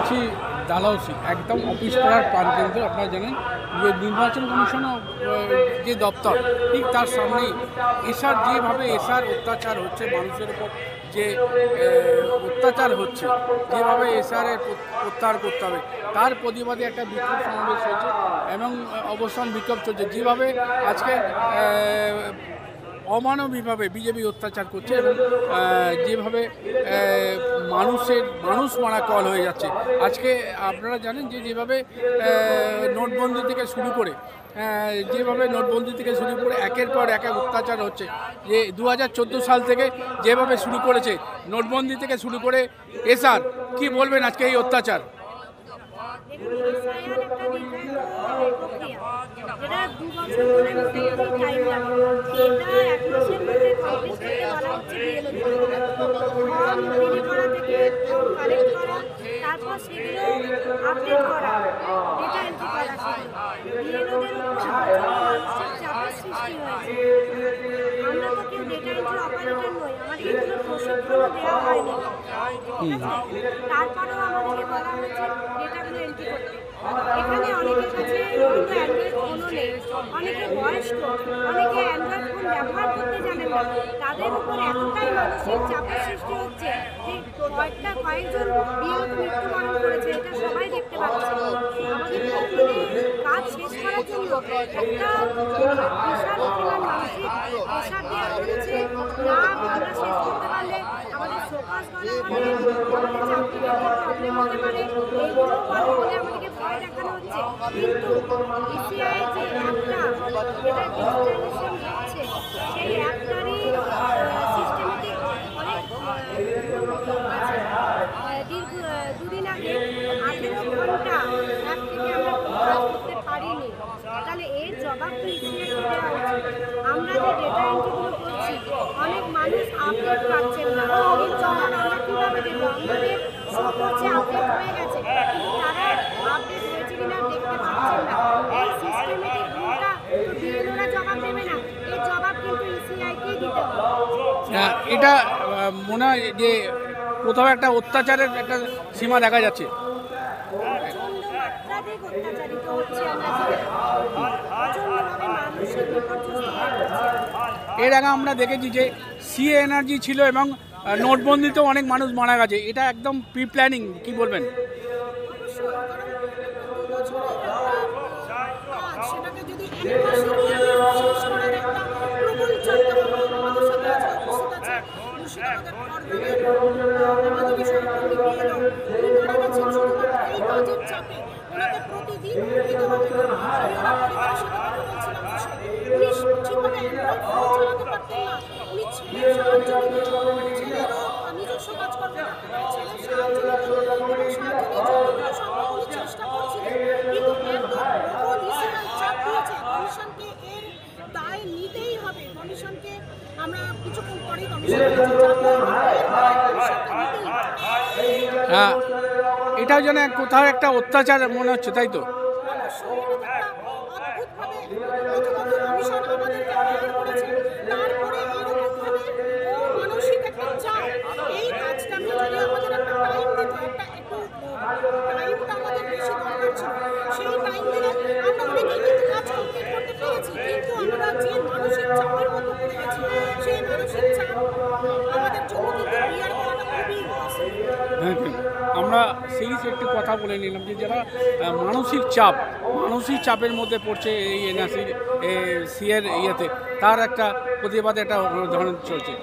আছি ডালহাউসি, একদম অফিস পাড়ার প্রাণকেন্দ্র। আপনারা জানেন যে নির্বাচন কমিশন যে দপ্তর, ঠিক তার সামনেই এসার যেভাবে অত্যাচার হচ্ছে মানুষের উপর, যে অত্যাচার হচ্ছে, যেভাবে এসআরের প্রত্যাহার করতে হবে তার প্রতিবাদে একটা বিক্ষোভ সমাবেশ হয়েছে এবং অবস্থান বিক্ষোভ চলছে। যেভাবে আজকে অমানবিকভাবে বিজেপি অত্যাচার করছে এবং যেভাবে মানুষ মারা কল হয়ে যাচ্ছে। আজকে আপনারা জানেন যে যেভাবে নোটবন্দি থেকে শুরু করে একের পর এক অত্যাচার হচ্ছে, যে 2014 সাল থেকে যেভাবে শুরু করেছে, নোটবন্দি থেকে শুরু করে এসআর, কি বলবেন আজকে এই অত্যাচার? তারপর সেগুলো আপডেট করা, ডেটা এন্ট্রি করা, চাপের সৃষ্টি হয়েছে। আমরা তো কেউ ডেটা এন্ট্রি অপারেটর নই, আমাদেরকে কোনো প্রশিক্ষণও দেওয়া হয়নি। তারপরেও আমাদেরকে বলা হয়েছে ডেটাগুলো এন্ট্রি করতে। এখানে অনেকের কাছে অ্যান্ড্রয়েড ফোনও নেই, অনেকে বয়স্ক, অনেকে অ্যান্ড্রয়েড ফোন ব্যবহার করতে জানেন না। তাদের উপর এতটাই মানসিক চাপের সৃষ্টি হচ্ছে যে কয়েকজন বিয়েতে মৃত্যুবরণ করেছে, এটা সবাই দেখতে পাচ্ছে। আমাদের কাজ শেষ করার জন্য একটা বিশাল পরিমাণ মানসিক প্রেশার দেওয়া হয়েছে। না আমরা শেষ করতে পারলে আমাদের ফোকাস করা হবে, আমাদের চাকরি প্রবলেম হতে পারে, এইগুলো বলে আমাদেরকে ভয় দেখানো হচ্ছে। কিন্তু ইসিআই যে অ্যাপটা, যেটা ডিজিটালাইজেশন হচ্ছে, সেই অ্যাপটারই সিস্টেমেটিক অনেক আছে। দুদিন আগে 18 ঘন্টা অ্যাপ থেকে আমরা কাজ করতে পারিনি, তাহলে এর জবাব তো ইসিআই দেওয়া উচিত। আমরা যে ডেটা এন্ট্রিগুলো করছি, অনেক মানুষ আপডেট পাচ্ছেন না, এর জবাব আমরা কীভাবে দেবো? আমাদের শো করছে আপডেট হয়ে গেছে, কিন্তু তারা আপডেট হয়েছে কিনা দেখতে পাচ্ছেন না। এই সিস্টেমেটিক ভুলটা তো বিএলওরা জবাব দেবে না, এর জবাব কিন্তু ইসিআইকেই দিতে হবে। এটা মনে হয় যে কোথাও একটা অত্যাচারের একটা সীমা দেখা যাচ্ছে। মাত্রাধিক অত্যাচারিত হচ্ছে আমরা, প্রচণ্ডভাবে মানসিক বিপর্যস্ত হয়ে পড়ছে। এর আগে আমরা দেখেছি যে সিএ এনার্জি ছিল এবং নোটবন্দিতেও অনেক মানুষ মারা গেছে। এটা একদম প্রি প্ল্যানিং, কি বলবেন? সেটাকে যদি এক মাসের মধ্যে শেষ করার একটা প্রবল চিন্তা আমাদের সাথে আজকে উপস্থিত আছে মুর্শিদাবাদের আমাদের সহকর্মী বিএলও, উনি মারা গেছেন শুধুমাত্র এই কাজের চাপে। ওনাকে প্রতিদিন দিতে হবে। আমি ওনার পরিবারের সাথে কথা বলছিলাম, উনি ঠিকভাবে অ্যান্ড্রয়েড ফোন চালাতে পারতেন না। উনি ছেলের সাহায্য নিতেন, ছেলেরও নিজস্ব কাজ করতে পারতেন, ছেলের সাহায্য নিতেন এবং সাহায্য নিয়ে যতটুকু সম্ভব উনি চেষ্টা করছিলেন। কিন্তু এত প্রবল ইসিআই চাপ দিয়েছে, কমিশনকে এর দায় নিতেই হবে। কমিশনকে আমরা কিছুক্ষণ পরেই এটাও যেন কোথাও একটা অত্যাচার মনে হচ্ছে, তাই তো? আমরা সিরিজ একটু কথা বলে নিলাম যে যারা মানসিক চাপের মধ্যে পড়ছে এই এনআরসি সিএর ইয়েতে, তার একটা প্রতিবাদে একটা ধরনের চলছে।